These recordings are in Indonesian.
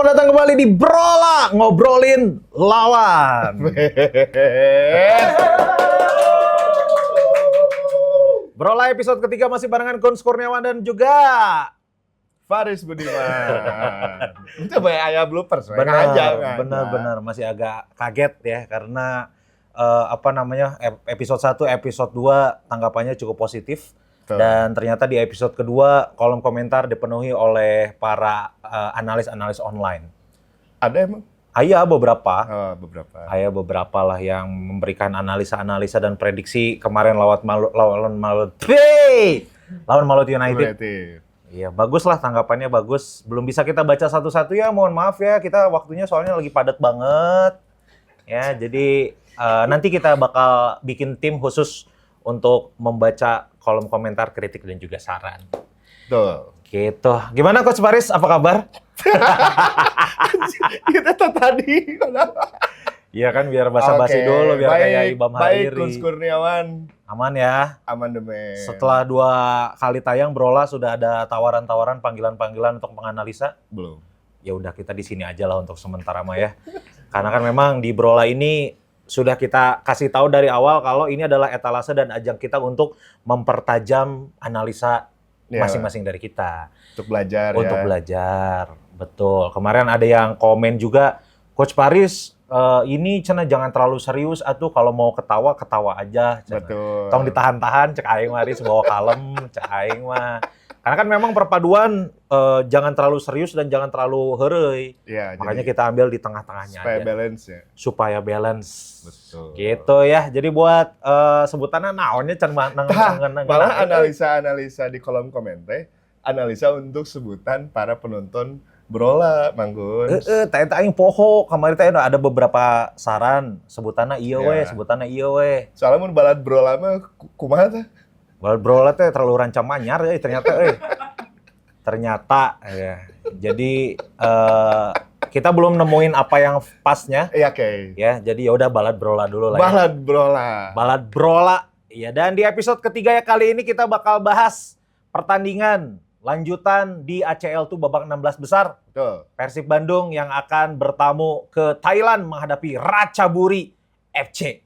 Selamat datang kembali di Brola, ngobrolin lawan. Brola episode ketiga masih barengan Guns Kurniawan dan juga Faris Budiman. Coba ayah bloopers. Benar, masih agak kaget ya karena episode 1, episode 2 tanggapannya cukup positif. Dan ternyata di episode kedua kolom komentar dipenuhi oleh para analis-analis online. Ada emang? Ada beberapa. Oh, beberapa. Ada beberapa lah yang memberikan analisa-analisa dan prediksi kemarin lawan Malut United. Iya, bagus lah tanggapannya bagus. Belum bisa kita baca satu-satu ya, mohon maaf ya. Kita waktunya soalnya lagi padat banget. Ya, jadi nanti kita bakal bikin tim khusus untuk membaca kolom komentar, kritik, dan juga saran. Tuh. Gitu. Gimana Coach Faris? Apa kabar? Kita tadi. Iya kan, biar basa-basi dulu, biar kayak Ibam Hariri. Baik, Guns Kurniawan. Aman ya? Aman demi. Setelah 2 kali tayang, Brola sudah ada tawaran-tawaran, panggilan-panggilan untuk menganalisa? Belum. Ya udah, kita di sini aja lah untuk sementara mah ya. Karena kan memang di Brola ini sudah kita kasih tahu dari awal kalau ini adalah etalase dan ajang kita untuk mempertajam analisa masing-masing dari kita. Untuk belajar Untuk belajar, betul. Kemarin ada yang komen juga, Coach Faris, ini cenah jangan terlalu serius atuh, kalau mau ketawa aja. Cenah. Betul. Tong ditahan-tahan, cek aing Faris bawa kalem, cek aing mah. Karena kan memang perpaduan jangan terlalu serius dan jangan terlalu heureuy. Ya, makanya kita ambil di tengah-tengahnya supaya aja. Balance ya. Supaya balance. Betul. Gitu ya. Jadi buat sebutannya naonnya can malah analisa di kolom komentar, analisa untuk sebutan para penonton Brola, Manggun. Teh aing poho, kemarin teh ada beberapa saran sebutannya ieu we, sebutannya ieu we. Soalnya mun balad Brola mah kumaha teh? Balad Brola teh terlalu rancam manyar ternyata Ternyata ya. Jadi kita belum nemuin apa yang pasnya. Iya, oke. Ya, jadi ya udah balad Brola dulu lah. Balad Brola. Balad Brola. Ya, dan di episode ketiga ya kali ini kita bakal bahas pertandingan lanjutan di ACL tuh babak 16 besar. Betul. Persib Bandung yang akan bertamu ke Thailand menghadapi Ratchaburi FC.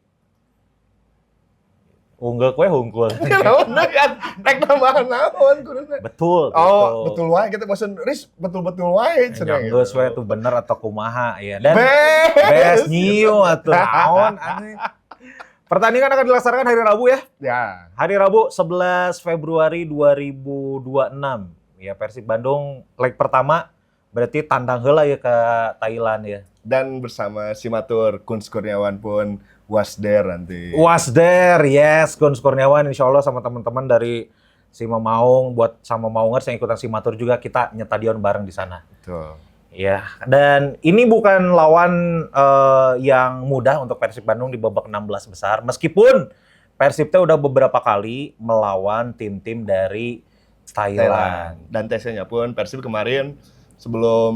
Unggul kue hungkul. Naon kan? Rek tambahan naon kuduna. Betul. Oh, betul wae kita bosen Riz betul-betul wae cenah. Geus we tuh bener atau kumaha ya. Dan bes nyiu atuh naon aneh. Pertandingan akan dilaksanakan hari Rabu ya? Ya. Hari Rabu 11 Februari 2026. Ya, Persib Bandung leg pertama berarti tandang heula ya ke Thailand ya. Dan bersama Simatur Guns Kurniawan pun was there nanti. Was there, yes. Guns Kurniawan insya Allah sama teman-teman dari Sima Maung, buat sama Maungers yang ikutan Simatur juga kita nyetadion bareng di sana. Betul. Ya, dan ini bukan lawan yang mudah untuk Persib Bandung di babak 16 besar. Meskipun Persib teh udah beberapa kali melawan tim-tim dari Thailand. Dan tesnya pun Persib kemarin sebelum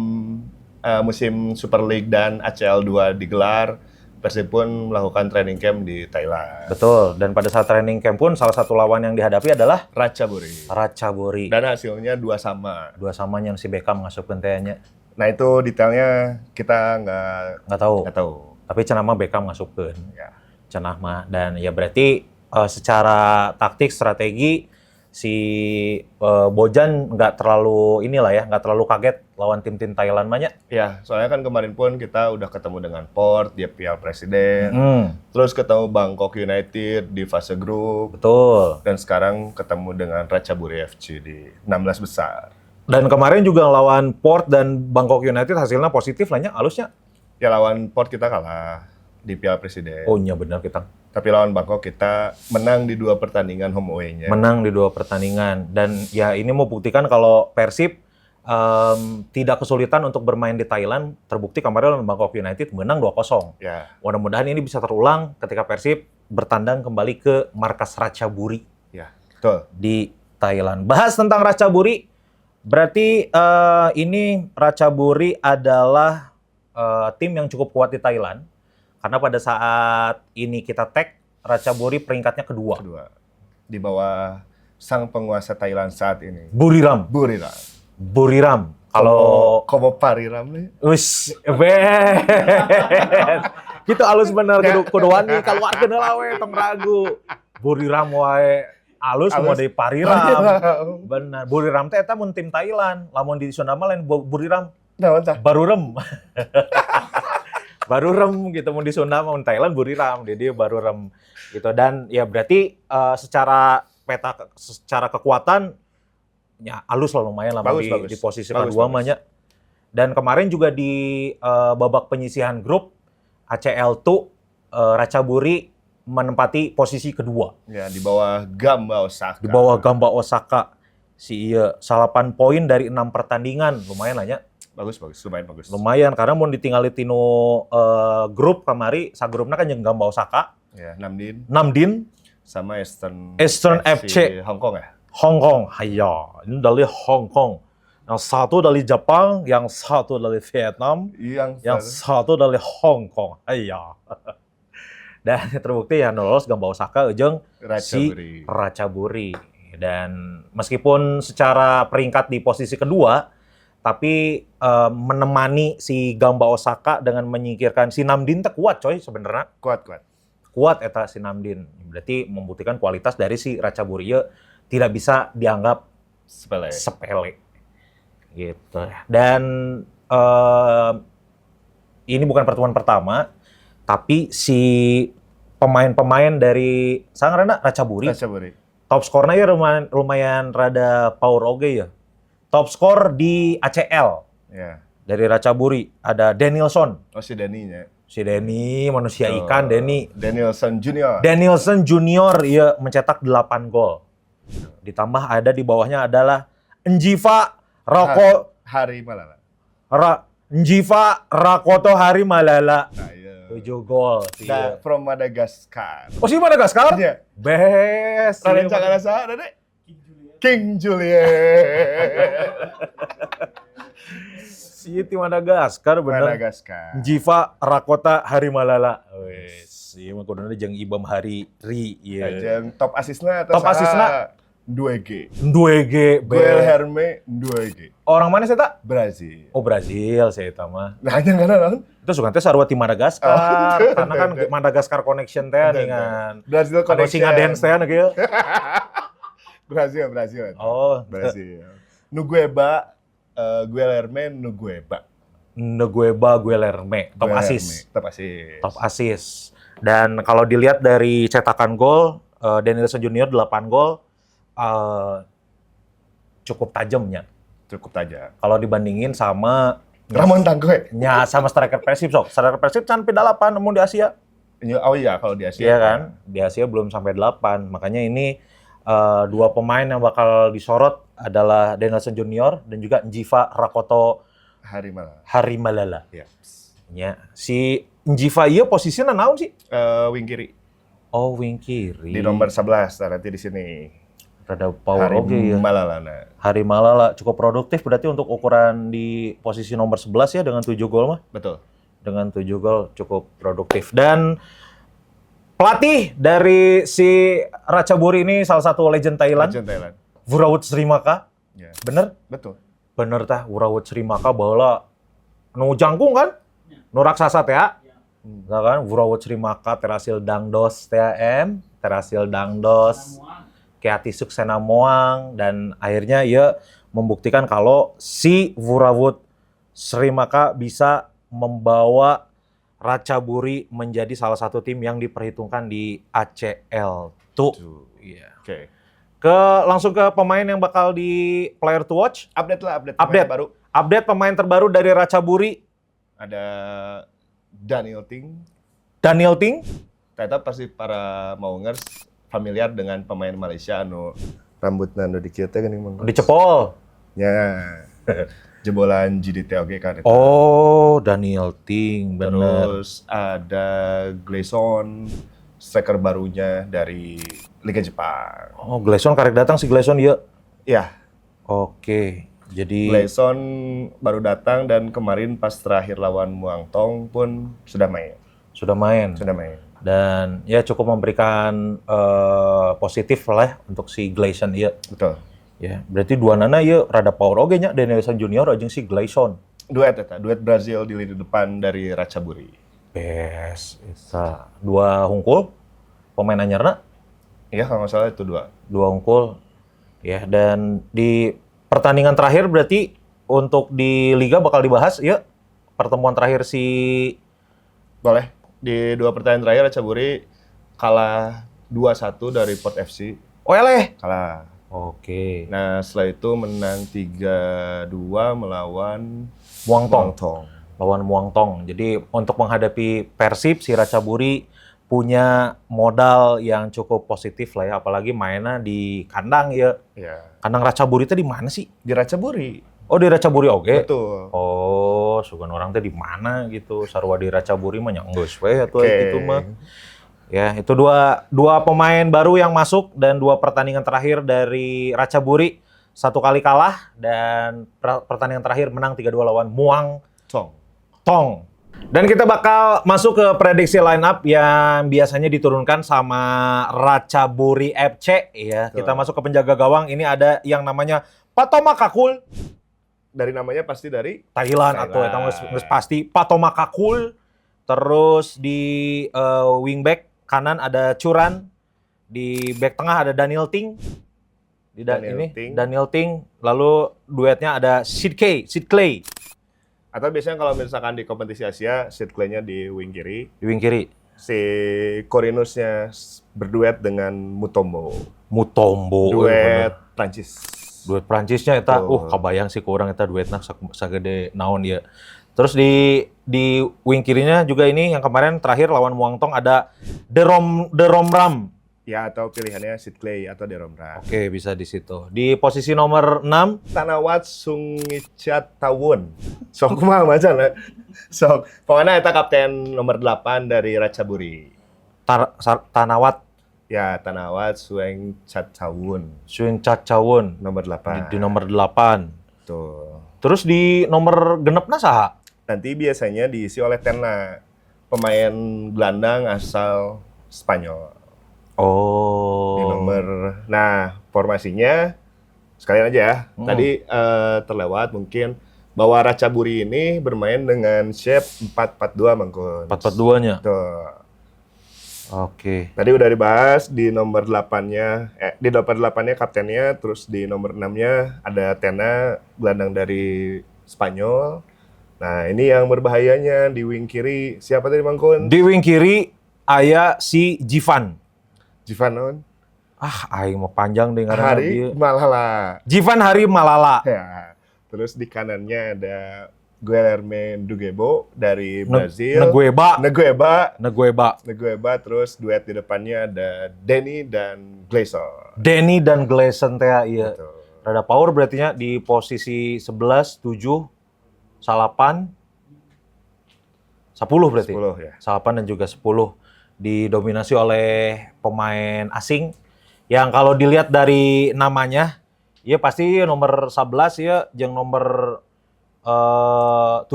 musim Super League dan ACL 2 digelar, Persib pun melakukan training camp di Thailand. Betul, dan pada saat training camp pun salah satu lawan yang dihadapi adalah Ratchaburi. Dan hasilnya 2-2. 2-2 yang si Beckham ngasupkeun teh nya. Nah itu detailnya kita nggak tahu. Tapi cenah mah Beckham ngasupkeun. Ya. Cenah mah, dan ya berarti secara taktik strategi si Bojan nggak terlalu nggak terlalu kaget lawan tim-tim Thailand banyak. Ya, soalnya kan kemarin pun kita udah ketemu dengan Port di Piala Presiden, terus ketemu Bangkok United di fase grup. Betul. Dan sekarang ketemu dengan Ratchaburi FC di 16 besar. Dan kemarin juga lawan Port dan Bangkok United hasilnya positif lah nya, halusnya. Ya lawan Port kita kalah di Piala Presiden. Oh iya benar kita. Tapi lawan Bangkok kita menang di 2 pertandingan home away-nya. Menang di 2 pertandingan. Dan ya ini mau buktikan kalau Persib tidak kesulitan untuk bermain di Thailand. Terbukti kemarin lawan Bangkok United menang 2-0. Ya. Mudah-mudahan ini bisa terulang ketika Persib bertandang kembali ke markas Ratchaburi. Ya, betul. Di Thailand. Bahas tentang Ratchaburi, berarti ini Ratchaburi adalah tim yang cukup kuat di Thailand. Karena pada saat ini kita tag, Ratchaburi peringkatnya kedua. Di bawah sang penguasa Thailand saat ini. Buriram. Kalau Komo Pariram nih. wis ben. Gitu alus bener kudu wani kaluarkeun heula we tong ragu. Buriram wae alus mau deui Pariram. Bener. Buriram teh eta mun tim Thailand, lamun di Sunda mah lain Buriram. Naon tah? Barurem. Barurem gitu mun di Sunda mun Thailand Buriram, dia Barurem gitu. Dan ya berarti secara kekuatan ya halus lah lumayan lah Bagus. di posisi kedua mah nya. Dan kemarin juga di babak penyisihan grup ACL tuh Ratchaburi menempati posisi kedua. Ya, di bawah Gamba Osaka. Di bawah Gamba Osaka. Si iya 8 poin dari 6 pertandingan, lumayan lah nya. Bagus, lumayan bagus. Lumayan karena mau ditinggali tino grup kamari, sagrupna kan jeung Gamba Osaka, Ya, Namdin Namdin sama Eastern FC Hong Kong ya. Hong Kong. Haya, ini dari Hong Kong. Yang satu dari Jepang, yang satu dari Vietnam, yang satu dari Hong Kong. Haya. Dan terbukti ya lolos Gamba Osaka jeung si Ratchaburi. Dan meskipun secara peringkat di posisi kedua, tapi menemani si Gamba Osaka dengan menyingkirkan si Namdin teh kuat coy sebenarnya. Kuat eta si Namdin. Berarti membuktikan kualitas dari si Ratchaburi tidak bisa dianggap sepele. Gitu. Dan ini bukan pertemuan pertama, tapi si pemain-pemain dari sangarana Ratchaburi. Top skornya ya lumayan rada power oge ya. Top skor di ACL. Ya. Dari Ratchaburi ada Danielson. Oh, si Denny-nya. Si Denny, manusia ikan Denny. Danielson Junior. Danielson Junior ia mencetak 8 gol. Ditambah ada di bawahnya adalah Njiva Harimalala. Njiva Rakoto Harimalala. Nah, iya. 7 gol. From Madagascar. Oh, si Madagaskar? Iya. Best. Rancang ada saha, Dede? King Juliet. Si tim Madagaskar bener. Madagaskar. Njiva Rakota Harimalala. Wes, ieu mah kuduna jeung Ibam Hariri ieu. Jeung top asisna Top asisna 2G. 2G. Guel Herme 2G. Orang mana sih eta? Brazil. Oh, Brazil sih eta mah. Nah, jangan naon? Itu sugan teh sarua tim Madagaskar. Karena kan Madagaskar connection teh dengan Brazil connection. Singa dance teh kieu. Brazil. Oh, Brazil. Nugueba, Guilherme Nugueba. Guilherme, top asis. Top asis. Dan kalau dilihat dari cetakan gol, Danielson Junior 8 gol, cukup tajamnya. Cukup tajam. Kalau dibandingin sama Ramon Tangkoe. Ya, sama striker Persib sok. Striker Persib can sampai 8 namun di Asia. Oh iya, kalau di Asia. Iya kan? Di Asia belum sampai 8. Makanya ini dua pemain yang bakal disorot adalah Danielson Junior dan juga Njiva Rakoto Harimalala. Ya. Ya, si Njiva ieu posisinya naon sih? Wing kiri. Oh, wing kiri. Di nomor 11 nanti di sini. Rada power oke ya. Harimalala cukup produktif berarti untuk ukuran di posisi nomor 11 ya dengan 7 gol mah. Betul. Dengan 7 gol cukup produktif. Dan pelatih dari si Ratchaburi ini salah satu legend Thailand. Wurawut Srimaka. Ya. Bener? Betul. Bener tah, Wurawut Srimaka baheula nu jangkung kan? Nu raksasa teh. Nah kan Wurawut Srimaka terasil Dangdos TM, terasil Dangdos. Keati Suksena Moang, dan akhirnya ia membuktikan kalau si Wurawut Srimaka bisa membawa Ratchaburi menjadi salah satu tim yang diperhitungkan di ACL tuh. Iya. Oke. Langsung ke pemain yang bakal di player to watch. Update baru. Update pemain terbaru dari Ratchaburi. Ada Daniel Ting. Ternyata pasti para Maungers familiar dengan pemain Malaysia anu rambutna anu dikieu teh geuning mangga. Dicepol. Ya. Jebolan JDT oge kan. Oh, Daniel Ting, bener. Terus ada Gleison, striker barunya dari Liga Jepang. Oh, Gleison karek datang si Gleison ieu. Iya. Oke. Jadi Gleison baru datang dan kemarin pas terakhir lawan Muangthong pun sudah main. Dan ya cukup memberikan positif lah ya untuk si Gleison ya. Betul. Ya, berarti dua nana ya rada power oge nya Danielson Junior jeung si Gleison. Duet Brazil di lini depan dari Ratchaburi. Bes, eta dua hungkul pemain anyarna, Iya kalau nggak salah itu dua hungkul. Ya, dan di pertandingan terakhir berarti untuk di liga bakal dibahas ya. Pertemuan terakhir si Boleh. Di 2 pertandingan terakhir Ratchaburi kalah 2-1 dari Port FC. Oleh. Kalah. Oke. Nah, setelah itu menang 3-2 melawan Muangtong. Muangtong. Lawan Muangtong. Jadi untuk menghadapi Persib, si Ratchaburi punya modal yang cukup positif lah ya. Apalagi mainnya di kandang ya. Ya. Kandang Ratchaburi itu di mana sih? Di Ratchaburi. Oh, di Ratchaburi oge? Betul. Oh, sugan orang teh di mana gitu. Sarua di Ratchaburi mah nya geus we atuh gitu mah. Ya, itu dua pemain baru yang masuk dan 2 pertandingan terakhir dari Ratchaburi. 1 kali kalah dan pertandingan terakhir menang 3-2 lawan Muangtong. Dan kita bakal masuk ke prediksi line up yang biasanya diturunkan sama Ratchaburi FC ya. Kita masuk ke penjaga gawang. Ini ada yang namanya Patoma Kakul. Dari namanya pasti dari Thailand atau eta geus pasti Patoma Kakul. Terus di wingback kanan ada Curan, di back tengah ada Daniel Ting. Daniel Ting. Lalu duetnya ada Sid Clay. Atau biasanya kalau misalkan di kompetisi Asia, Sid Clay-nya di wing kiri. Di wing kiri. Si Corinus-nya berduet dengan Mutombo. Duet Prancis. Duet Prancisnya eta kabayang sih ke urang eta duetna sagede naon ya. Terus di wing kirinya juga ini yang kemarin terakhir lawan Muangtong ada De Romram. Ya, atau pilihannya Sid Clay atau De Romram. Oke, bisa di situ. Di posisi nomor 6 Tanawat Sungichat Tawun. Sok kumaha macan lah. Sok. Pokoknya eta kapten nomor 8 dari Ratchaburi. Tanawat Ya, Tanawat Sungichat Tawun. Suencacawun Nomor 8. di nomor 8. Tuh. Terus di nomor genepna saha? Nanti biasanya diisi oleh Tena, pemain gelandang asal Spanyol. Oh. Di nomor, nah formasinya sekalian aja ya. Tadi terlewat mungkin bahwa Ratchaburi ini bermain dengan shape 4-4-2 Mangkun. 4-4-2-nya. Tuh. Oke. Tadi udah dibahas di nomor 8-nya, di nomor 8-nya kaptennya, terus di nomor 6-nya ada Tena, gelandang dari Spanyol. Nah, ini yang berbahayanya di wing kiri. Siapa tadi Mangkun? Di wing kiri aya si Jivan. Jivan non? Aing mau panjang deh ngaranna Hari dia. Malala. Jivan Hari Malala. Ya. Terus di kanannya ada Guilherme Ndugebo dari Brazil. Negueba. Terus duet di depannya ada Denny dan Gleison. Denny dan Gleison teh iya. Betul. Rada power berarti nya di posisi 11, 7, 8, 10 berarti. 10 ya. 8 dan juga 10 didominasi oleh pemain asing yang kalau dilihat dari namanya ya pasti nomor 11 ya jeung nomor 7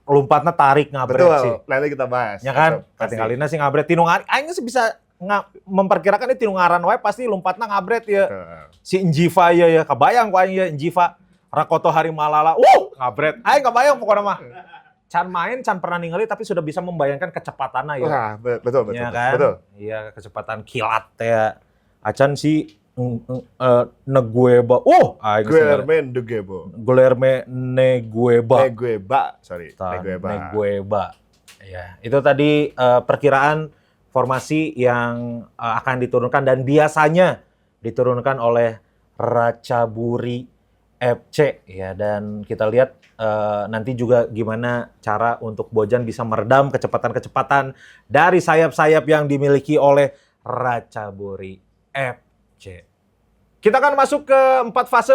lompatnya tarik ngabret Betul, sih. nanti kita bahas. Ya kan? Pasti. Katingalina sih ngabret tinu aing sih bisa memperkirakan ini tinu ngaran wae pasti lompatnya ngabret ya. Si Njiva ya kabayang ku aing ya Njiva Rakoto Hari Malala. Ngabret. Aing kabayang pokoknya mah. Can main, can pernah ningali tapi sudah bisa membayangkan kecepatannya ya. Wah, betul. Ya kan? Betul. Iya, kecepatan kilat ya. Acan si Negueba. Guilherme Ndugebo. Guilherme Negueba. Negueba. Ya, itu tadi perkiraan formasi yang akan diturunkan dan biasanya diturunkan oleh Ratchaburi FC ya, dan kita lihat nanti juga gimana cara untuk Bojan bisa meredam kecepatan-kecepatan dari sayap-sayap yang dimiliki oleh Ratchaburi FC. Kita akan masuk ke 4 fase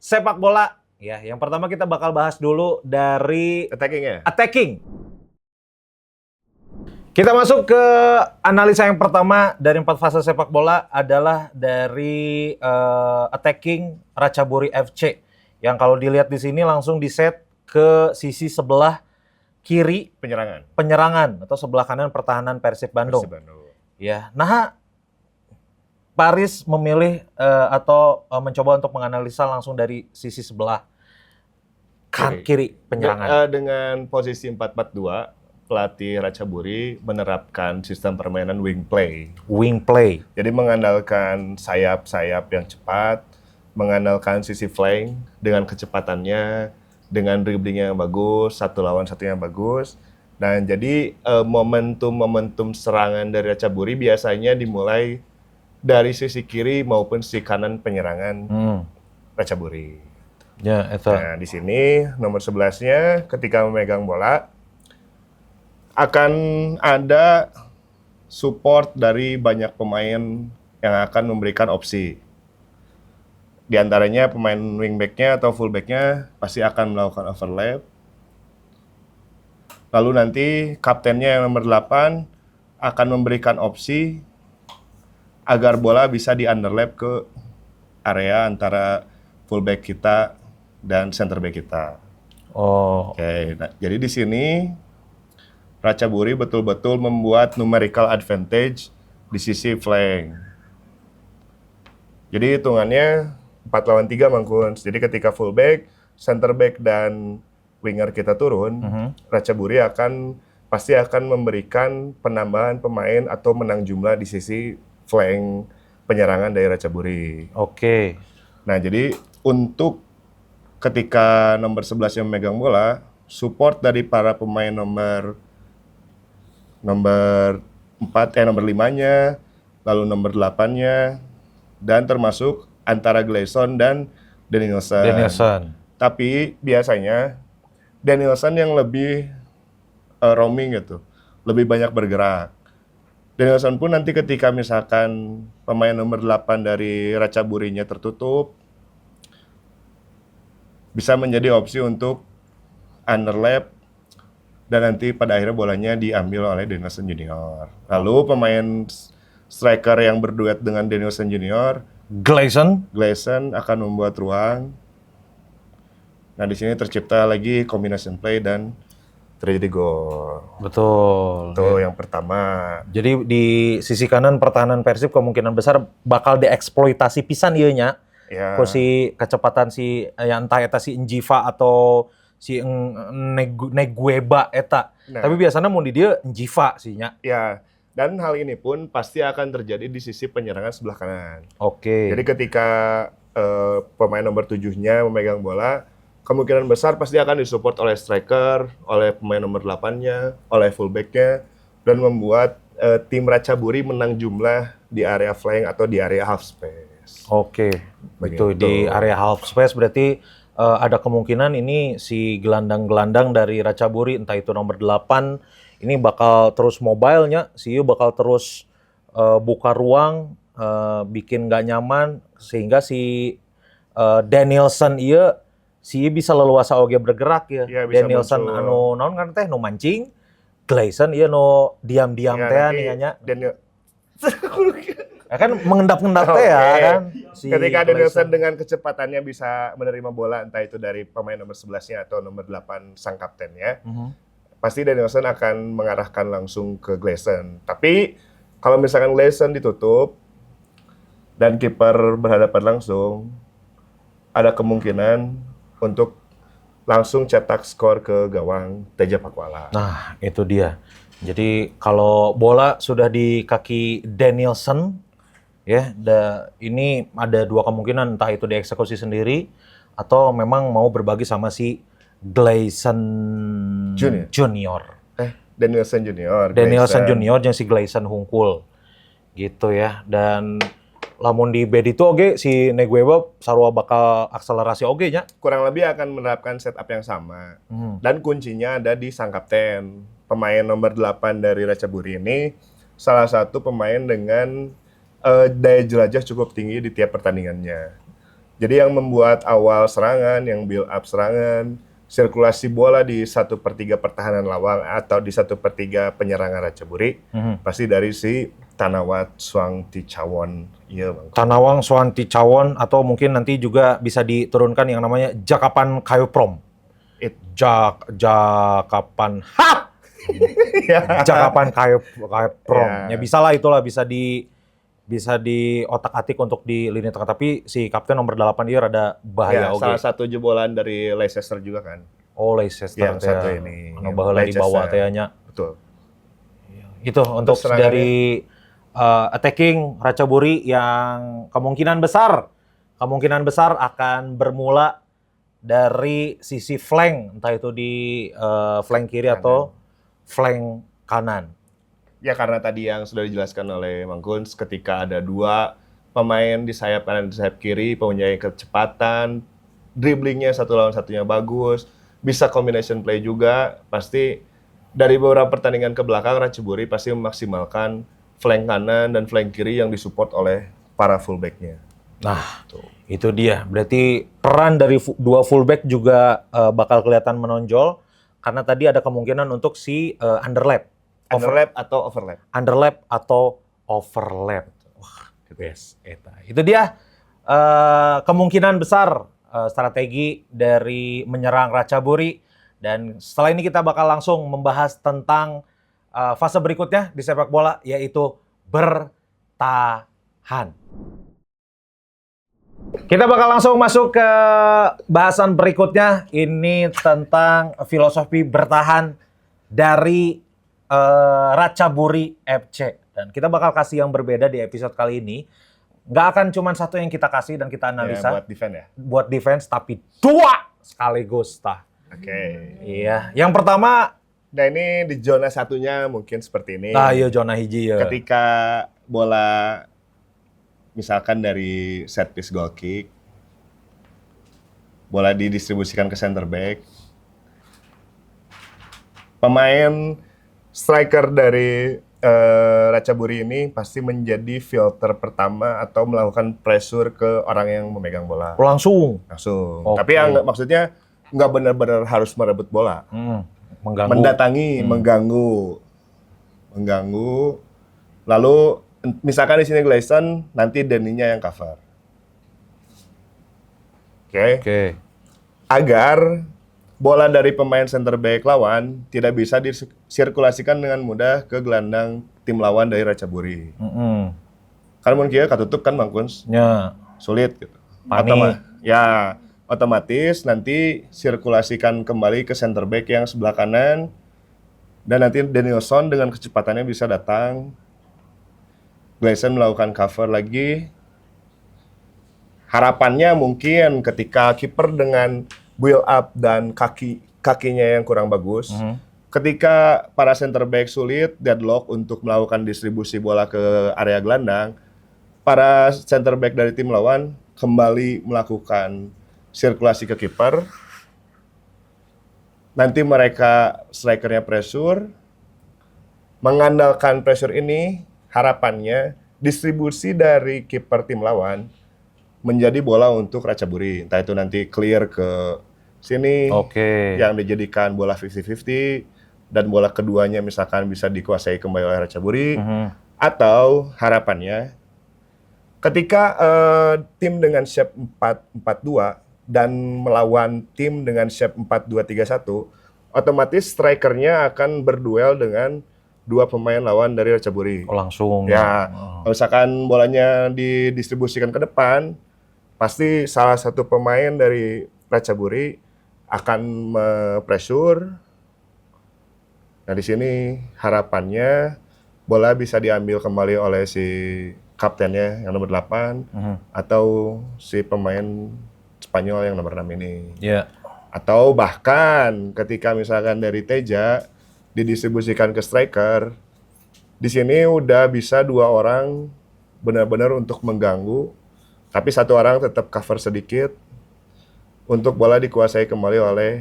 sepak bola ya. Yang pertama kita bakal bahas dulu dari attacking. Kita masuk ke analisa yang pertama dari 4 fase sepak bola adalah dari attacking Ratchaburi FC. Yang kalau dilihat di sini langsung diset ke sisi sebelah kiri penyerangan atau sebelah kanan pertahanan Persib Bandung. Ya, nah Paris memilih atau mencoba untuk menganalisa langsung dari sisi sebelah kiri penyerangan. Dengan posisi 4-4-2, pelatih Ratchaburi menerapkan sistem permainan wing play. Wing play. Jadi mengandalkan sayap-sayap yang cepat, mengandalkan sisi flank dengan kecepatannya, dengan dribbling yang bagus, satu lawan satu yang bagus. Dan jadi momentum-momentum serangan dari Ratchaburi biasanya dimulai dari sisi kiri maupun sisi kanan penyerangan Ratchaburi. Ya, itu. Nah, di sini nomor 11-nya ketika memegang bola akan ada support dari banyak pemain yang akan memberikan opsi. Di antaranya pemain wingback-nya atau fullback-nya pasti akan melakukan overlap. Lalu nanti kaptennya yang nomor 8 akan memberikan opsi agar bola bisa di underlap ke area antara fullback kita dan center back kita. Oh, Oke, nah, jadi di sini Ratchaburi betul-betul membuat numerical advantage di sisi flank. Jadi hitungannya 4 lawan 3 Mang Kuns. Jadi ketika fullback, center back dan winger kita turun, Ratchaburi pasti akan memberikan penambahan pemain atau menang jumlah di sisi flank penyerangan dari Ratchaburi. oke. Nah, jadi untuk ketika nomor 11 yang memegang bola, support dari para pemain nomor 4, nomor 5-nya, lalu nomor 8-nya, dan termasuk antara Gleison dan Danielson. Tapi biasanya Danielson yang lebih roaming gitu, lebih banyak bergerak. Danielson pun nanti ketika misalkan pemain nomor 8 dari Ratchaburi-nya tertutup, bisa menjadi opsi untuk underlap dan nanti pada akhirnya bolanya diambil oleh Danielson Junior. Lalu pemain striker yang berduet dengan Danielson Junior, Gleison akan membuat ruang. Nah, di sini tercipta lagi combination play dan terjadi gol. betul. Itu yang pertama. Jadi di sisi kanan pertahanan Persib kemungkinan besar bakal dieksploitasi pisan ieu nya. Ya. Ku si kecepatan si entah eta si Njiva atau si Negueba eta. Nah. Tapi biasanya mau di dia Njiva sih nya. Ya, dan hal ini pun pasti akan terjadi di sisi penyerangan sebelah kanan. Oke. Jadi ketika pemain nomor 7-nya memegang bola, kemungkinan besar pasti akan disupport oleh striker, oleh pemain nomor 8-nya, oleh fullback-nya, dan membuat tim Ratchaburi menang jumlah di area flank atau di area half space. Oke. Betul, di area half space berarti ada kemungkinan ini si gelandang-gelandang dari Ratchaburi entah itu nomor 8 ini bakal terus mobile-nya, si Yu bakal terus buka ruang, bikin gak nyaman sehingga si Danielson iya si bisa leluasa oge bergerak ya. Iya, bisa Danielson muncul. anu naon kan teh nu mancing, Gleison ieu nu diam-diam Ya, teh nanti nya. Ya kan mengendap-endap teh ya Oke. kan. Si Ketika Gleison. Danielson dengan kecepatannya bisa menerima bola, entah itu dari pemain nomor 11-nya atau nomor 8 sang kaptennya, pasti Danielson akan mengarahkan langsung ke Gleison. Tapi kalau misalkan Gleison ditutup dan kiper berhadapan langsung, ada kemungkinan untuk langsung cetak skor ke gawang Teja Pakuala. Nah, itu dia. Jadi kalau bola sudah di kaki Danielson, ya, ini ada dua kemungkinan, entah itu dieksekusi sendiri atau memang mau berbagi sama si Gleison Junior. Danielson Junior. Danielson Junior yang si Gleison hungkul, gitu ya. Dan lamun di bed itu oge si Negueba sarua bakal akselerasi oge nya. Kurang lebih akan menerapkan setup yang sama. Dan kuncinya ada di sang kapten. Pemain nomor 8 dari Ratchaburi ini salah satu pemain dengan daya jelajah cukup tinggi di tiap pertandingannya. Jadi yang membuat awal serangan, yang build up serangan, sirkulasi bola di 1/3 pertahanan lawang atau di 1/3 penyerangan Ratchaburi, pasti dari si Tanawat Suangticawon. Iya, Bang. Tanawang Suangticawon atau mungkin nanti juga bisa diturunkan yang namanya Jakapan Kayoprom. Jakapan Jakapan Kayoprom. Ya bisa lah, itulah bisa bisa diotak-atik untuk di lini tengah. Tapi si kapten nomor 8 dia rada bahaya oke. Salah satu jebolan dari Leicester juga kan. Oh, Leicester Yang teh. satu ini. Anu baheula di bawah teh nya. Betul. Itu untuk dari attacking Ratchaburi yang kemungkinan besar akan bermula dari sisi flank, entah itu di flank kiri atau flank kanan. Ya karena tadi yang sudah dijelaskan oleh Mang Kuns, ketika ada dua pemain di sayap kanan dan di sayap kiri, mempunyai kecepatan, dribblingnya satu lawan satunya bagus, bisa combination play juga, pasti dari beberapa pertandingan ke belakang Ratchaburi pasti memaksimalkan flank kanan dan flank kiri yang disupport oleh para fullback-nya. Nah, itu dia. Berarti peran dari dua fullback juga bakal kelihatan menonjol karena tadi ada kemungkinan untuk si underlap atau overlap. Underlap atau overlap. Wah, best eta. Itu dia kemungkinan besar strategi dari menyerang Ratchaburi. Dan setelah ini kita bakal langsung membahas tentang fase berikutnya di sepak bola, yaitu bertahan. Kita bakal langsung masuk ke bahasan berikutnya. Ini tentang filosofi bertahan dari Ratchaburi FC. Dan kita bakal kasih yang berbeda di episode kali ini. Nggak akan cuma satu yang kita kasih dan kita analisa. Buat defense ya? Buat defense, tapi dua sekaligus. Oke. Iya. Yang pertama. Nah ini di zona satunya mungkin seperti ini. Iya zona hiji ya. Ketika bola misalkan dari set piece goal kick, bola didistribusikan ke center back, pemain striker dari Ratchaburi ini pasti menjadi filter pertama atau melakukan pressure ke orang yang memegang bola. Langsung. Okay. Tapi yang maksudnya nggak benar-benar harus merebut bola. Mengganggu. Mendatangi, mengganggu. Lalu misalkan di sini Gleison, nanti Deninya yang cover. Oke. Agar bola dari pemain center back lawan tidak bisa disirkulasikan dengan mudah ke gelandang tim lawan dari Ratchaburi. Karena mungkin katutup kan Mang Kuns. Ya. Sulit gitu. Otomatis nanti sirkulasikan kembali ke center back yang sebelah kanan dan nanti Danielson dengan kecepatannya bisa datang. Gleison melakukan cover lagi. Harapannya mungkin ketika kiper dengan build up dan kakinya yang kurang bagus, ketika para center back sulit deadlock untuk melakukan distribusi bola ke area gelandang, para center back dari tim lawan kembali melakukan sirkulasi ke kiper. Nanti mereka strikernya pressure. Mengandalkan pressure ini, harapannya distribusi dari kiper tim lawan menjadi bola untuk Ratchaburi. Entah itu nanti clear ke sini, yang dijadikan bola 50-50, dan bola keduanya misalkan bisa dikuasai kembali oleh Ratchaburi. Atau harapannya, ketika tim dengan shape 4-4-2, dan melawan tim dengan shape 4-2-3-1, otomatis strikernya akan berduel dengan dua pemain lawan dari Ratchaburi. Langsung. Ya, misalkan bolanya didistribusikan ke depan, pasti salah satu pemain dari Ratchaburi akan pressure. Nah di sini harapannya bola bisa diambil kembali oleh si kaptennya yang nomor 8 atau si pemain Spanyol yang nomor 6 ini. Atau bahkan ketika misalkan dari Teja didistribusikan ke striker, di sini udah bisa dua orang benar-benar untuk mengganggu, tapi satu orang tetap cover sedikit untuk bola dikuasai kembali oleh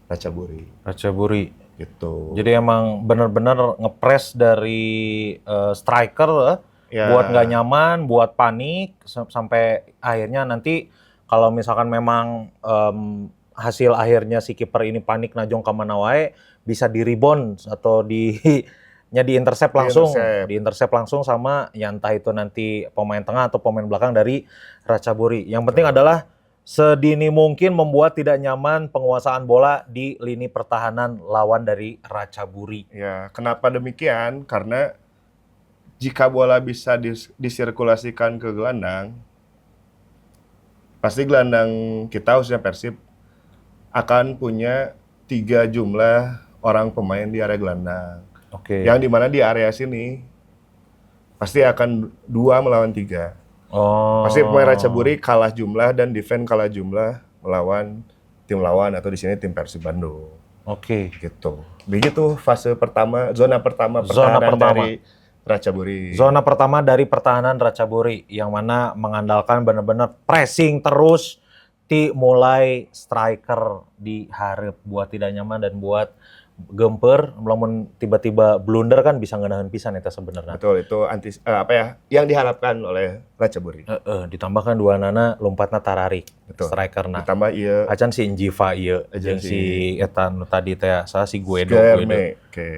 Ratchaburi. Gitu. Jadi emang benar-benar ngepres dari striker buat nggak nyaman, buat panik sampai akhirnya nanti kalau misalkan memang hasil akhirnya si kiper ini panik najong ke mana wae, bisa di rebound atau di intercept langsung sama yang entah itu nanti pemain tengah atau pemain belakang dari Ratchaburi. Yang penting adalah sedini mungkin membuat tidak nyaman penguasaan bola di lini pertahanan lawan dari Ratchaburi. Ya, kenapa demikian? Karena jika bola bisa disirkulasikan ke gelandang, pasti gelandang kita khususnya Persib akan punya 3 jumlah orang pemain di area gelandang. Oke. Yang dimana di area sini pasti akan 2 melawan 3. Oh. Pasti pemain Ratchaburi kalah jumlah dan defense kalah jumlah melawan tim lawan atau di sini tim Persib Bandung. Oke. Gitu. Begitu fase pertama, zona pertama pertahanan dari Ratchaburi. Zona pertama dari pertahanan Ratchaburi yang mana mengandalkan benar-benar pressing terus mulai striker diharap buat tidak nyaman dan buat gemper, melamun tiba-tiba blunder kan bisa ngenahan pisan eta sebenarnya. Betul, itu yang diharapkan oleh Ratchaburi. Ditambahkan dua nana lompatna tararik. Betul. Strikerna. Ditambah ieu acan si Injiva ieu jeung si eta nu tadi teh si Guedo.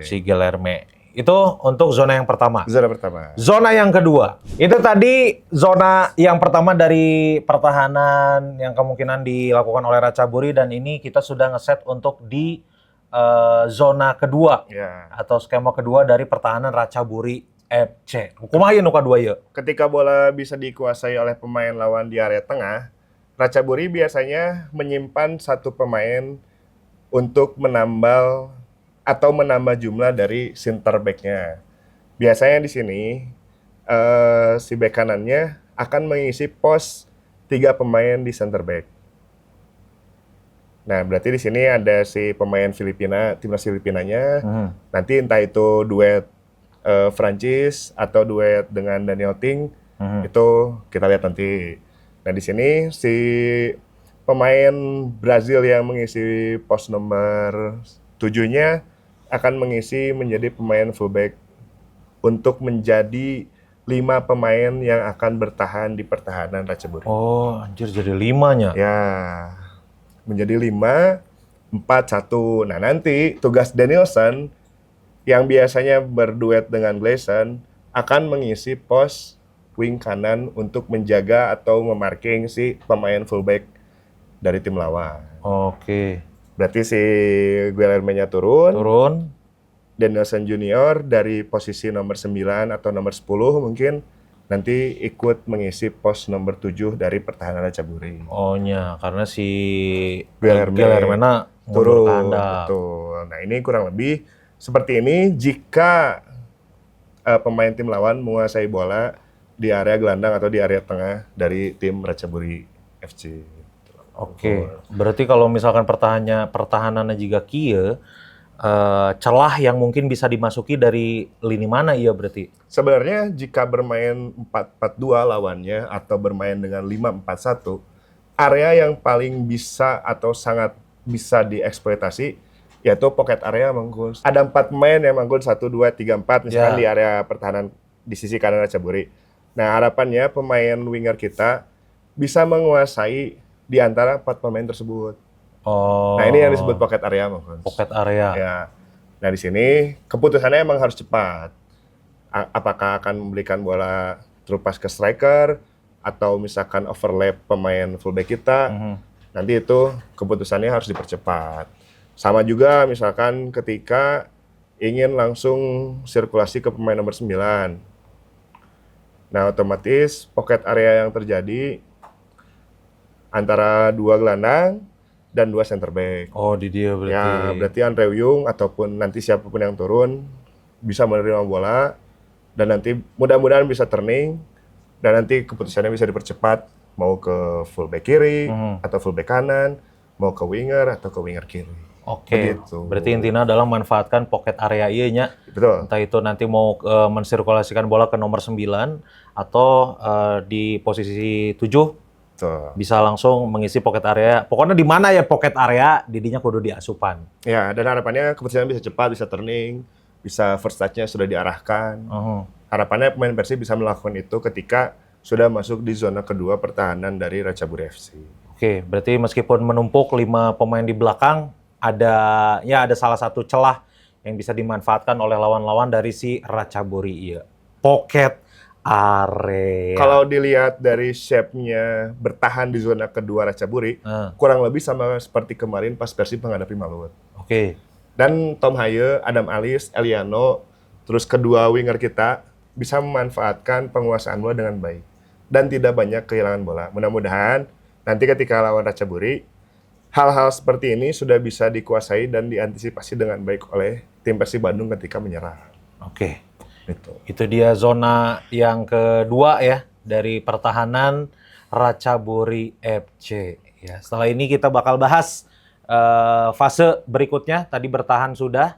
Si Guilherme. Itu untuk zona yang pertama. Zona pertama. Zona yang kedua. Itu tadi zona yang pertama dari pertahanan yang kemungkinan dilakukan oleh Ratchaburi dan ini kita sudah ngeset untuk di zona kedua atau skema kedua dari pertahanan Ratchaburi FC. Kumaha nu kadua ieu? Ketika bola bisa dikuasai oleh pemain lawan di area tengah, Ratchaburi biasanya menyimpan satu pemain untuk menambal atau menambah jumlah dari center back-nya. Biasanya di sini si back kanannya akan mengisi pos 3 pemain di center back. Nah, berarti di sini ada si pemain Filipina, timnas Filipinanya. Nanti entah itu duet Francis atau duet dengan Daniel Ting, itu kita lihat nanti. Nah, di sini si pemain Brazil yang mengisi pos nomor 7-nya akan mengisi menjadi pemain fullback untuk menjadi 5 pemain yang akan bertahan di pertahanan Ratchaburi. Oh, anjir jadi 5-nya. Ya. Menjadi 5, 4, 1. Nah, nanti tugas Danielson yang biasanya berduet dengan Gleason akan mengisi pos wing kanan untuk menjaga atau memarking si pemain fullback dari tim lawan. Oke. Berarti si Guilherme-nya turun. Danielson Junior dari posisi nomor 9 atau nomor 10 mungkin nanti ikut mengisi pos nomor 7 dari pertahanan Ratchaburi. Oh nya, karena si Guilherme turun. Betul. Nah, ini kurang lebih seperti ini jika pemain tim lawan menguasai bola di area gelandang atau di area tengah dari tim Ratchaburi FC. Oke. Berarti kalau misalkan pertahanannya juga kieu, celah yang mungkin bisa dimasuki dari lini mana iya berarti? Sebenarnya jika bermain 4-4-2 lawannya atau bermain dengan 5-4-1, area yang paling bisa atau sangat bisa dieksploitasi yaitu pocket area Mangkus. Ada 4 pemain yang Mangkus 1, 2, 3, 4 misalkan di area pertahanan di sisi kanan Ratchaburi. Nah, harapannya pemain winger kita bisa menguasai di antara 4 pemain tersebut. Oh. Nah, ini yang disebut pocket area, Mas. Pocket area. Ya. Nah, di sini keputusannya emang harus cepat. Apakah akan memberikan bola through pass ke striker atau misalkan overlap pemain fullback kita. Nanti itu keputusannya harus dipercepat. Sama juga misalkan ketika ingin langsung sirkulasi ke pemain nomor 9. Nah, otomatis pocket area yang terjadi antara 2 gelandang dan 2 center back. Oh, di dia berarti. Ya, berarti Andre Yung ataupun nanti siapapun yang turun bisa menerima bola dan nanti mudah-mudahan bisa turning dan nanti keputusannya bisa dipercepat mau ke fullback kiri atau fullback kanan, mau ke winger atau ke winger kiri. Oke. Berarti intinya adalah manfaatkan pocket area ieu-nya. Betul. Entah itu nanti mau mensirkulasikan bola ke nomor 9 atau di posisi 7 bisa langsung mengisi pocket area. Pokoknya di mana ya pocket area, didinya kudu diasupan. Ya, dan harapannya keputusan bisa cepat, bisa turning, bisa first touch-nya sudah diarahkan. Harapannya pemain Persib bisa melakukan itu ketika sudah masuk di zona kedua pertahanan dari Ratchaburi FC. Oke, berarti meskipun menumpuk 5 pemain di belakang, ada salah satu celah yang bisa dimanfaatkan oleh lawan-lawan dari si Ratchaburi iya. Pocket area. Kalau dilihat dari shape-nya bertahan di zona kedua Ratchaburi, kurang lebih sama seperti kemarin pas Persib menghadapi Maluut. Oke. Dan Tom Haye, Adam Alis, Eliano, terus kedua winger kita, bisa memanfaatkan penguasaan bola dengan baik dan tidak banyak kehilangan bola. Mudah-mudahan nanti ketika lawan Ratchaburi, hal-hal seperti ini sudah bisa dikuasai dan diantisipasi dengan baik oleh tim Persib Bandung ketika menyerang. Oke. Gitu. Itu dia zona yang kedua ya dari pertahanan Ratchaburi FC. Ya, setelah ini kita bakal bahas fase berikutnya. Tadi bertahan sudah,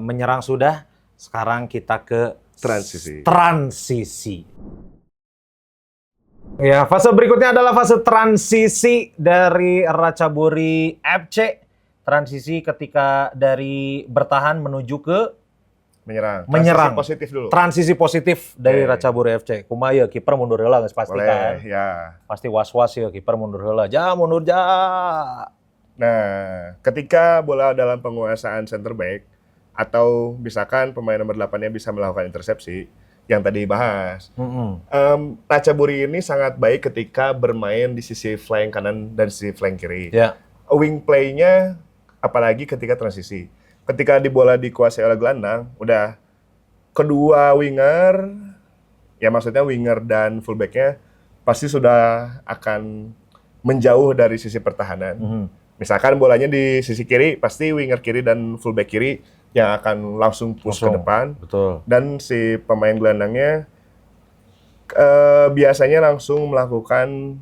menyerang sudah. Sekarang kita ke transisi. Ya, fase berikutnya adalah fase transisi dari Ratchaburi FC. Transisi ketika dari bertahan menuju ke Menyerang. Menyerang. Transisi positif dulu. Transisi positif dari Ratchaburi FC. Kumaha ya kiper mundur heula geus pasti Boleh, kan. ya. Pasti was-was ya kiper mundur heula. Mundur. Nah, ketika bola dalam penguasaan center back atau misalkan pemain nomor 8-nya bisa melakukan intersepsi yang tadi dibahas. Ratchaburi ini sangat baik ketika bermain di sisi flank kanan dan sisi flank kiri. Ya. Wing play-nya apalagi ketika transisi. Ketika di bola dikuasai oleh gelandang, udah kedua winger, ya maksudnya winger dan fullback-nya pasti sudah akan menjauh dari sisi pertahanan. Misalkan bolanya di sisi kiri, pasti winger kiri dan fullback kiri yang akan langsung push ke depan. Betul. Dan si pemain gelandangnya biasanya langsung melakukan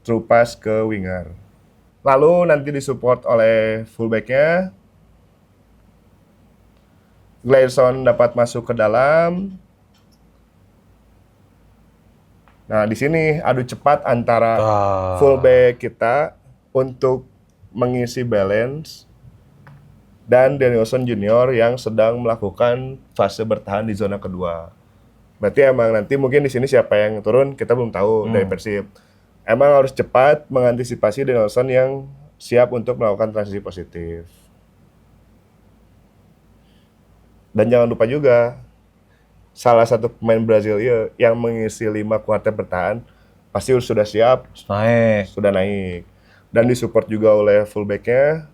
through pass ke winger. Lalu nanti disupport oleh fullback-nya. Gleison dapat masuk ke dalam. Nah, di sini adu cepat antara fullback kita untuk mengisi balance dan Danielson Junior yang sedang melakukan fase bertahan di zona kedua. Berarti emang nanti mungkin di sini siapa yang turun kita belum tahu dari Persib. Emang harus cepat mengantisipasi Danielson yang siap untuk melakukan transisi positif. Dan jangan lupa juga, salah satu pemain Brazil yang mengisi 5 kuarter bertahan, pasti sudah siap, sudah naik. Dan disupport juga oleh fullback-nya,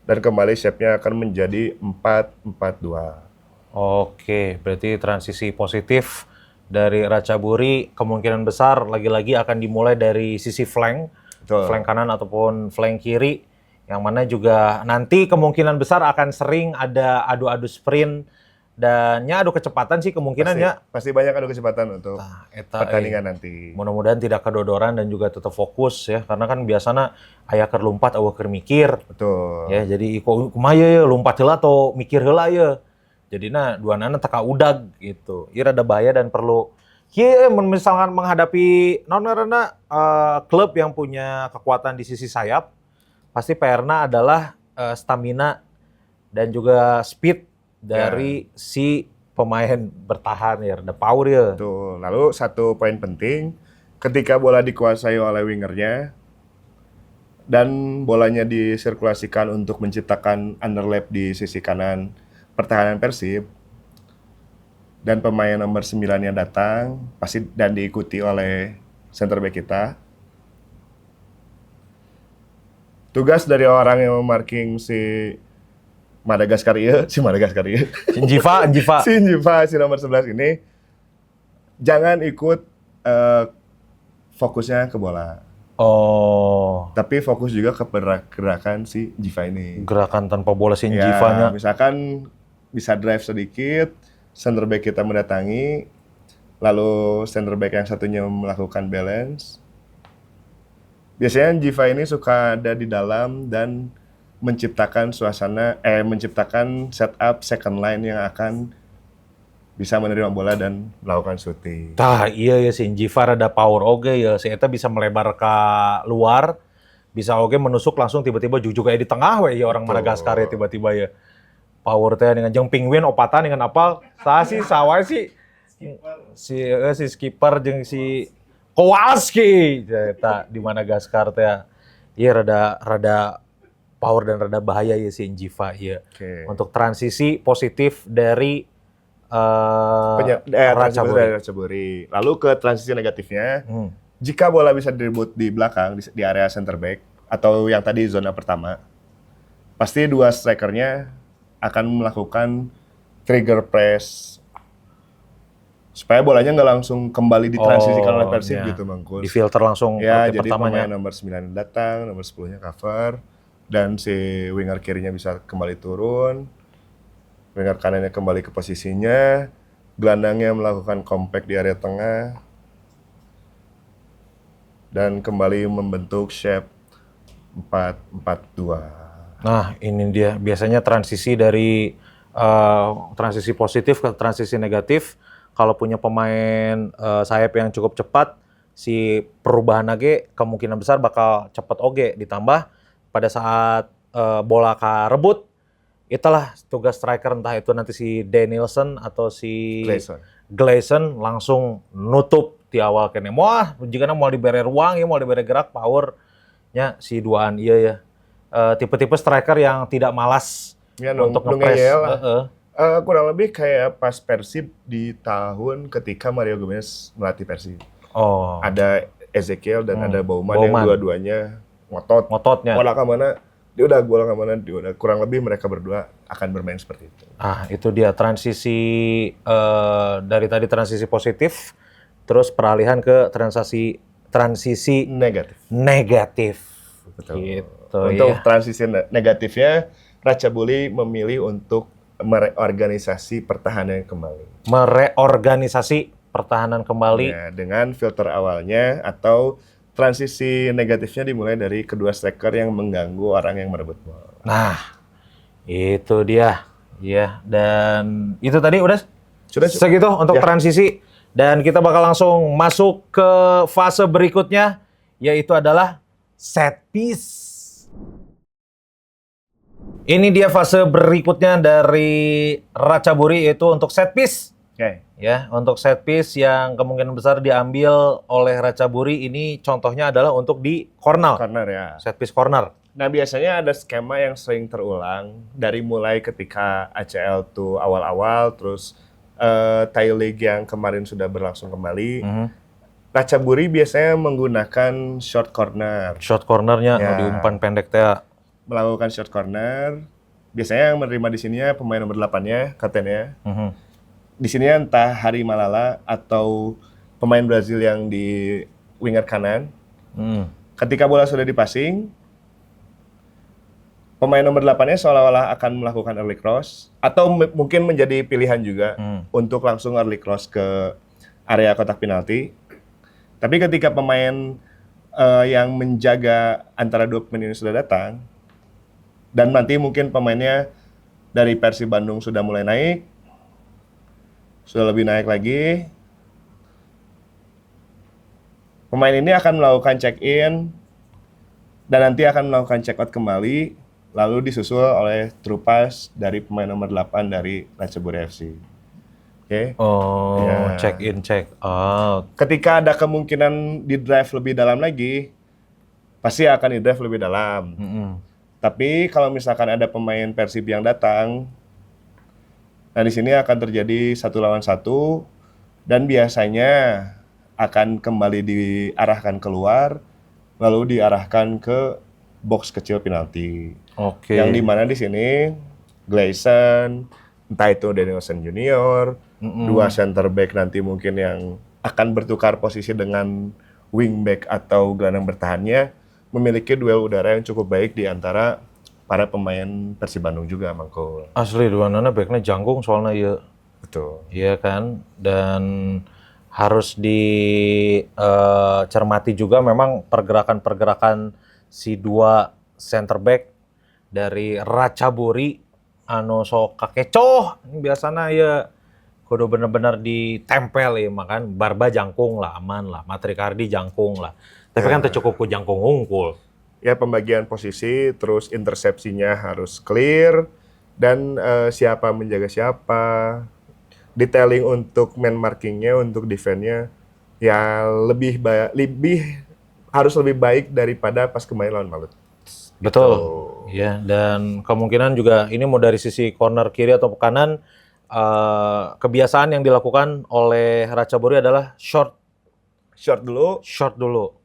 dan kembali shape-nya akan menjadi 4-4-2. Oke, berarti transisi positif dari Ratchaburi kemungkinan besar lagi-lagi akan dimulai dari sisi flank, flank kanan ataupun flank kiri. Yang mana juga nanti kemungkinan besar akan sering ada adu-adu sprint dan adu kecepatan sih kemungkinannya. Pasti banyak adu kecepatan untuk pertandingan nanti. Mudah-mudahan tidak kedodoran dan juga tetap fokus ya, karena kan biasanya aya keur lumpat eueuh keur mikir. Betul. Ya, jadi kumaha ya lumpat heula atau mikir heula ya. Jadina duanana teka udag gitu. Ieu rada bahaya dan perlu misalkan menghadapi klub yang punya kekuatan di sisi sayap, pasti PR-nya adalah stamina dan juga speed dari si pemain bertahan ya, ada power ya. Betul. Lalu satu poin penting, ketika bola dikuasai oleh wingernya dan bolanya disirkulasikan untuk menciptakan underlap di sisi kanan pertahanan Persib dan pemain nomor 9-nya datang, pasti dan diikuti oleh center back kita. Tugas dari orang yang memarking si Madagaskar ieu, si Njiva. Si nomor 11 ini jangan ikut fokusnya ke bola. Oh. Tapi fokus juga ke gerakan si Njiva ini. Gerakan tanpa bola si Njivanya. Misalkan bisa drive sedikit, center back kita mendatangi, lalu center back yang satunya melakukan balance. Biasanya Njiva ini suka ada di dalam dan menciptakan menciptakan setup second line yang akan bisa menerima bola dan melakukan shooting. Iya ya si Njiva ada power oge ya, si eta bisa melebar ke luar, bisa oge menusuk langsung tiba-tiba jujuk kayak di tengah we ya orang Madagaskar ya tiba-tiba ya. Power teh dengan jeung penguin opatan dengan apa? Sawa sih si skipper jeung si Kowalski eta di Madagaskar teh. Iya rada power dan rada bahaya ya si Njiva ya. Untuk transisi positif dari Ratchaburi. Lalu ke transisi negatifnya, jika bola bisa direbut di belakang di area center back atau yang tadi zona pertama, pasti dua strikernya akan melakukan trigger press supaya bolanya nggak langsung kembali ditransisikan oleh Persib iya. gitu Mangkus. Difilter langsung Ya, oke, jadi pertamanya. pemain nomor 9 datang, nomor 10-nya cover, dan si winger kirinya bisa kembali turun, winger kanannya kembali ke posisinya, gelandangnya melakukan compact di area tengah, dan kembali membentuk shape 4-4-2. Nah, ini dia biasanya transisi dari transisi positif ke transisi negatif. Kalau punya pemain sayap yang cukup cepat, si perubahan lagi kemungkinan besar bakal cepat oge. Ditambah pada saat bola karebut, itulah tugas striker entah itu nanti si Danielson atau si Gleason. Gleason langsung nutup di awal kene. Wah, jika mau diberi ruang ya, mau diberi gerak powernya si duaan iya ya. Tipe-tipe striker yang tidak malas Ya, untuk nge-press. ngeyel lah. Kurang lebih kayak pas Persib di tahun ketika Mario Gomez melatih Persib. Oh, Ada Ezekiel dan ada Bauman yang Bauman. dua-duanya ngotot. ngototnya. Bola ke mana, dia udah ke mana, dia udah. Kurang lebih mereka berdua akan bermain seperti itu. Itu dia transisi dari tadi transisi positif, terus peralihan ke transisi Negatif. negatif. Betul. Gitu Untuk ya. transisi negatifnya, Ratchaburi memilih untuk mereorganisasi pertahanan kembali. Mereorganisasi pertahanan kembali. Ya, dengan filter awalnya atau transisi negatifnya dimulai dari kedua striker yang mengganggu orang yang merebut bola. Nah, itu dia. Ya, dan itu tadi udah Sudah. segitu untuk Ya. transisi. Dan kita bakal langsung masuk ke fase berikutnya, yaitu adalah set piece. Ini dia fase berikutnya dari Ratchaburi, yaitu untuk set piece. Oke. Ya, untuk set piece yang kemungkinan besar diambil oleh Ratchaburi ini contohnya adalah untuk di corner. Corner ya. Set piece corner. Nah, biasanya ada skema yang sering terulang dari mulai ketika ACL tuh awal-awal, terus Thai League yang kemarin sudah berlangsung kembali. Ratchaburi biasanya menggunakan short corner. Short cornernya Ya. di umpan pendek teh. Melakukan short corner. Biasanya yang menerima di sininya pemain nomor 8-nya, kaptennya. Di sini entah Hari Malala atau pemain Brazil yang di winger kanan. Ketika bola sudah dipasing, pemain nomor 8-nya seolah-olah akan melakukan early cross atau mungkin menjadi pilihan juga untuk langsung early cross ke area kotak penalti. Tapi ketika pemain yang menjaga antara dua pemain ini sudah datang, dan nanti mungkin pemainnya dari Persib Bandung sudah mulai naik, sudah lebih naik lagi, pemain ini akan melakukan check-in dan nanti akan melakukan check-out kembali, lalu disusul oleh true pass dari pemain nomor 8 dari Ratchaburi FC. Oke. Oh, Ya. check in, check out. Ketika ada kemungkinan di drive lebih dalam lagi, pasti akan di drive lebih dalam. Tapi kalau misalkan ada pemain Persib yang datang, nah di sini akan terjadi 1 lawan 1 dan biasanya akan kembali diarahkan keluar, lalu diarahkan ke box kecil penalti. Oke. Yang dimana di sini Gleason, entah itu Danielson Junior, dua center back nanti mungkin yang akan bertukar posisi dengan wing back atau gelandang bertahannya, memiliki duel udara yang cukup baik di antara para pemain Persib Bandung juga, Mangkul. Asli duanana backnya jangkung soalnya ya. Betul. Iya kan, dan harus dicermati juga memang pergerakan-pergerakan si dua center back dari Ratchaburi anu sok kakecoh. Ini biasanya ya kudu bener-bener ditempel ya, makan Barba jangkung lah, aman lah, Matrikardi jangkung lah. Tapi kan teu cukup ku jangkung hungkul. Ya, pembagian posisi, terus intersepsinya harus clear, dan siapa menjaga siapa, detailing untuk man markingnya, untuk defense-nya, ya harus lebih baik daripada pas kemarin lawan Malut. Betul. Ya, dan kemungkinan juga ini mau dari sisi corner kiri atau kanan, kebiasaan yang dilakukan oleh Ratchaburi adalah short dulu.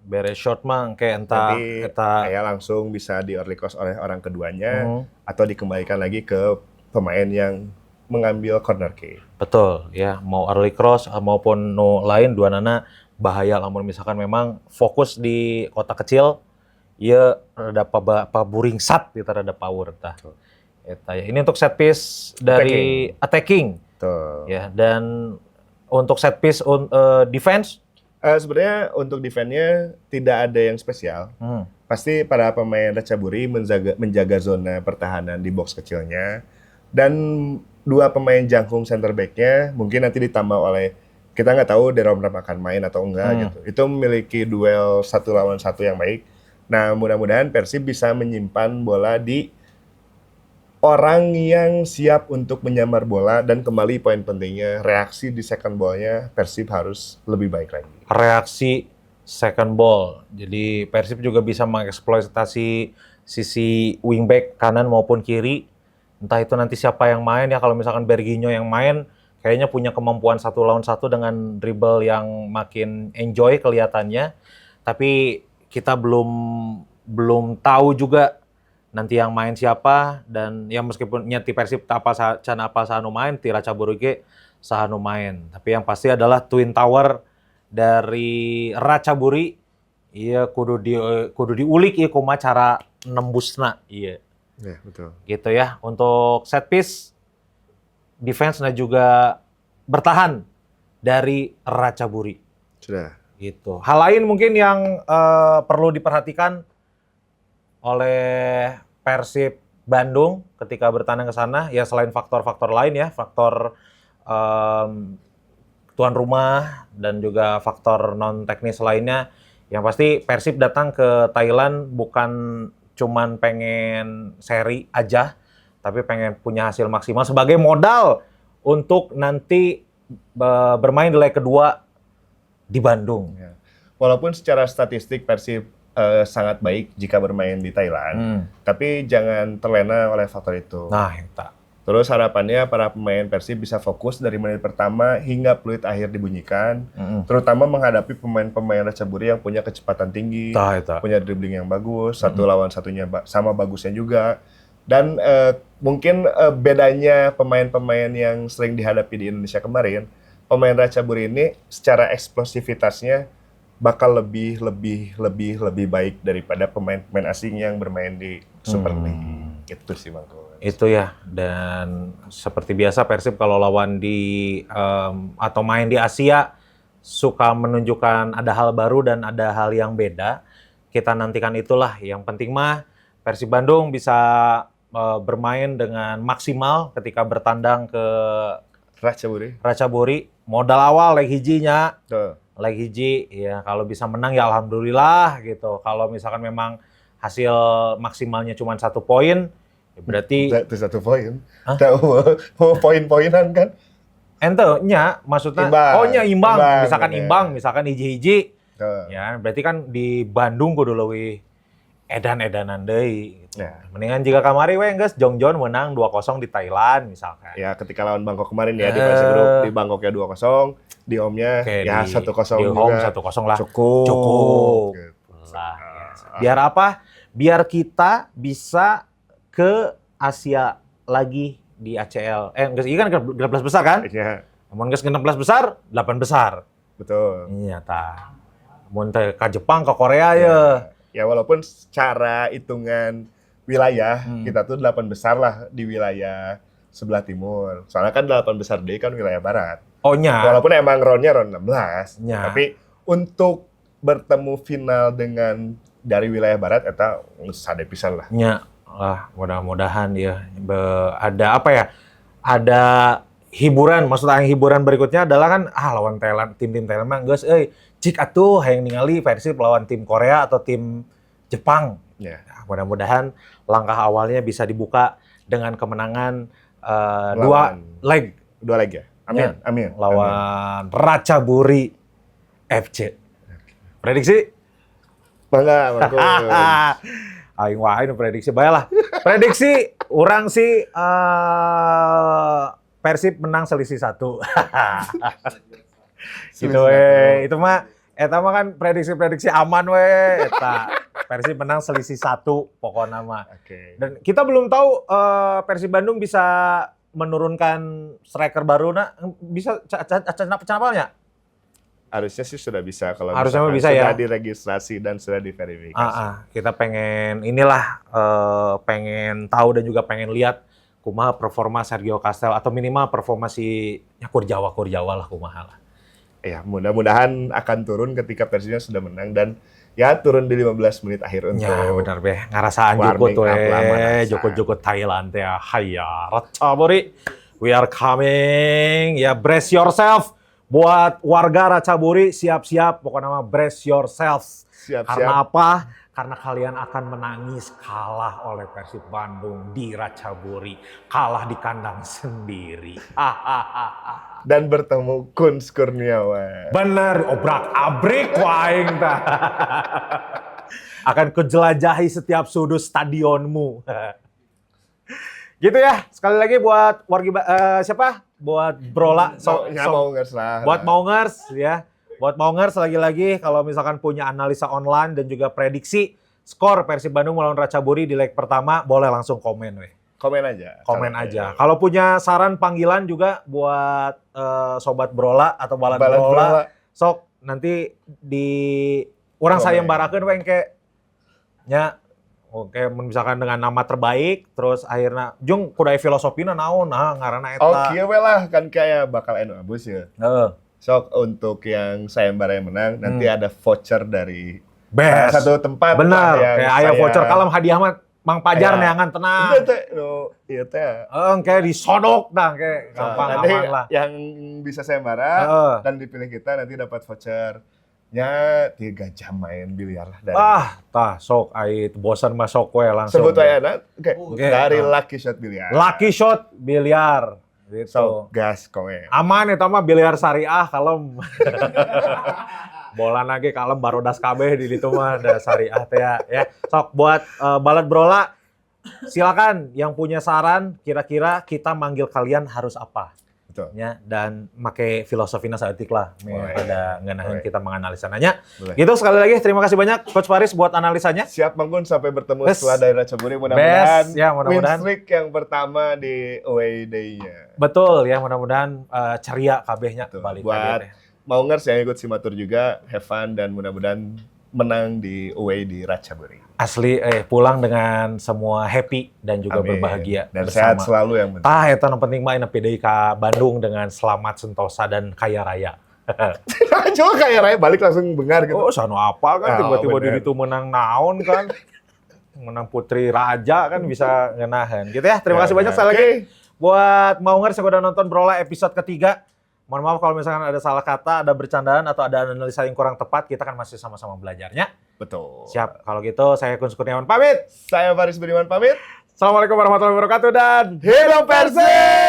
Beres short mah kayak Nanti kayak langsung bisa di early cross oleh orang keduanya, atau dikembalikan lagi ke pemain yang mengambil corner kick. Betul ya, mau early cross maupun no lain dua nana bahaya lamun misalkan memang fokus di kota kecil ya rada paburing sat kita rada power tah. Eta ya. Ini untuk set piece dari attacking. Tuh. Ya, dan untuk set piece defense Sebenarnya untuk defense-nya tidak ada yang spesial. Pasti para pemain Ratchaburi menjaga zona pertahanan di box kecilnya. Dan dua pemain jangkung center back-nya mungkin nanti ditambah oleh, kita nggak tahu Derom akan main atau enggak gitu. Itu memiliki duel 1 lawan 1 yang baik. Nah, mudah-mudahan Persib bisa menyimpan bola di orang yang siap untuk menyamar bola, dan kembali poin pentingnya reaksi di second ball-nya Persib harus lebih baik lagi. reaksi second ball. Jadi Persib juga bisa mengeksploitasi sisi wingback kanan maupun kiri. Entah itu nanti siapa yang main ya, kalau misalkan Berginho yang main kayaknya punya kemampuan 1 lawan 1 dengan dribble yang makin enjoy kelihatannya. Tapi kita belum tahu juga nanti yang main siapa, dan ya meskipun nyati Persib apa sahanu main, ti Ratchaburi ge sahanu main. Tapi yang pasti adalah Twin Tower dari Ratchaburi iya kudu diulik ieu kumaha cara nembusna iya. Ya, betul. Gitu ya. Untuk set piece defense-nya juga bertahan dari Ratchaburi. Sudah. Gitu. Hal lain mungkin yang perlu diperhatikan oleh Persib Bandung ketika bertandang ke sana ya, selain faktor-faktor lain ya, faktor tuan rumah dan juga faktor non teknis lainnya, yang pasti Persib datang ke Thailand bukan cuman pengen seri aja, tapi pengen punya hasil maksimal sebagai modal untuk nanti bermain di leg kedua di Bandung. Ya. Walaupun secara statistik Persib sangat baik jika bermain di Thailand, tapi jangan terlena oleh faktor itu. Nah, itu. Terus harapannya para pemain Persib bisa fokus dari menit pertama hingga peluit akhir dibunyikan, terutama menghadapi pemain-pemain Ratchaburi yang punya kecepatan tinggi, punya dribbling yang bagus, 1 lawan 1-nya sama bagusnya juga. Dan mungkin bedanya pemain-pemain yang sering dihadapi di Indonesia kemarin, pemain Ratchaburi ini secara eksplosivitasnya bakal lebih baik daripada pemain-pemain asing yang bermain di Super League. Itu sih Bang. Itu ya, dan seperti biasa Persib kalau lawan di atau main di Asia suka menunjukkan ada hal baru dan ada hal yang beda. Kita nantikan itulah. Yang penting mah Persib Bandung bisa bermain dengan maksimal ketika bertandang ke Ratchaburi. Modal awal leg hijinya. Leg hiji ya, kalau bisa menang ya alhamdulillah gitu. Kalau misalkan memang hasil maksimalnya cuma 1 poin, ya berarti itu 1 poin. Tahu poin-poinan kan? Ente nya maksudnya imbang. Misalkan hiji-hiji. Ya, berarti kan di Bandung kudu leuwih edan-edanan deui gitu. Ya. Mendingan jika kamari we geus Jongjon menang 2-0 di Thailand misalkan. Ya, ketika lawan Bangkok kemarin ya di fase grup, di Bangkoknya 2-0, di home-nya ya 1-0 di juga. home 1-0 lah. Cukup. Gitu. Lah, ya. Biar apa? Biar kita bisa ke Asia lagi di ACL. Geus ieu kan 16 besar kan? Iya. Mun geus 16 besar, 8 besar. Betul. Iya tah. Mun teh ka Jepang, ka Korea ya. Ya walaupun secara hitungan wilayah kita tuh 8 besar lah di wilayah sebelah timur. Soalnya kan 8 besar D kan wilayah barat. Oh nya. Walaupun emang roundnya round 16. Nya. Tapi untuk bertemu final dengan dari wilayah barat eta sade pisan lah. Nya. Lah, mudah-mudahan ya ada apa ya? Ada hiburan, maksudnya hiburan berikutnya adalah kan lawan Thailand, tim Thailand mah geus cik atuh hayang ningali Persib lawan tim Korea atau tim Jepang. Ya. Nah, mudah-mudahan langkah awalnya bisa dibuka dengan kemenangan 2 leg. 2 leg ya. Amin. Ya, Amin. Lawan Ratchaburi FC. Prediksi? Bangga, Aing wae nu prediksi bae lah. Prediksi urang sih Persib menang selisih 1. Gitu itu mah eta mah kan prediksi aman we eta. Persib menang selisih 1 pokoknya mah. Oke. Dan kita belum tahu Persib Bandung bisa menurunkan striker baru bisa cenapalnya? Harusnya sih sudah bisa kalau Harusnya misalkan bisa ya. sudah diregistrasi dan sudah diverifikasi. Kita pengen pengen tahu dan juga pengen lihat kumaha performa Sergio Castel atau minimal performa si Kur Jawa lah kumaha lah. Ya, mudah-mudahan akan turun ketika Persija sudah menang dan ya turun di 15 menit akhir untuk Ya benar be, ngarasaan warming jukut up lah, manasa. jukut Thailand teh hayya Ratchaburi. We are coming. Ya brace yourself buat warga Ratchaburi, siap-siap pokoknya mah brace yourself. Siap-siap. Karena apa? Karena kalian akan menangis kalah oleh Persib Bandung di Ratchaburi, kalah di kandang sendiri. Dan bertemu Kunz Kurniawan. Bener, obrak-abrik waing tah. Akan kujelajahi setiap sudut stadionmu. Gitu ya. Sekali lagi buat siapa? Buat Brola. Maungers lah. Buat Maungers ya. Buat Maungers lagi-lagi kalau misalkan punya analisa online dan juga prediksi skor Persib Bandung melawan Ratchaburi di leg pertama, boleh langsung komen weh. Komen aja. Komen aja. Kalau punya saran panggilan juga buat sobat Brola atau Balad Brola, sok nanti di orang sayembarakeun we engke nya. Oke, misalkan dengan nama terbaik, terus akhirnya jung kuda filosofina naon ngaranna eta. Oh, kieu we lah kan kayak bakal enu abus ya. Heeh. Sok untuk yang sayembara yang menang nanti ada voucher dari Best. satu tempat. Benar, yang kayak aya voucher kalem hadiah mah Mang Pajar neangan tenang. Iya teh, iya teh. Kayak disodok dah kayak gampang Nanti aman lah. yang bisa sayembara dan dipilih kita nanti dapat vouchernya 3 jam main biliar lah dari. Tah sok ait bosan mah sok we langsung. Sebut aja dari Lucky Shot Biliar. Lucky Shot Biliar gitu. So, gas kowe. Aman eta mah biliar syariah kalem. Bola nage kalem barodas kabeh di ditu mah ada syariah teh ya. Sok buat Balad Brola silakan yang punya saran kira-kira kita manggil kalian harus apa. Betul. Ya, dan make filosofina saeutik lah. Ada ngeunaheun kita menganalisa nanya. Boleh. Gitu sekali lagi terima kasih banyak Coach Paris buat analisanya. Siap Mang Gun, sampai bertemu Best. setelah daerah Ratchaburi, mudah-mudahan mudah-mudahan. win streak yang pertama di away day-nya. Betul ya, mudah-mudahan ceria kabehnya balik buat Maungers yang ikut simatur juga, have fun dan mudah-mudahan menang di away di Ratchaburi. Asli pulang dengan semua happy dan juga berbahagia dan bersama. sehat selalu yang penting. Tah eta nu penting mah PDI ka Bandung dengan selamat sentosa dan kaya raya. Coba kaya raya balik langsung bengar gitu. Oh, sano apa kan tiba-tiba di itu menang naon kan. Menang Putri Raja kan bisa ngenahan. Gitu ya. Terima kasih banyak sekali lagi buat Maungers yang udah nonton Brola episode ketiga. Mohon maaf kalau misalkan ada salah kata, ada bercandaan atau ada analisa yang kurang tepat, kita kan masih sama-sama belajarnya. Betul. Siap. Kalau gitu saya Kunz Kurniawan pamit. Saya Faris Budiman pamit. Assalamualaikum warahmatullahi wabarakatuh dan hidup Persib!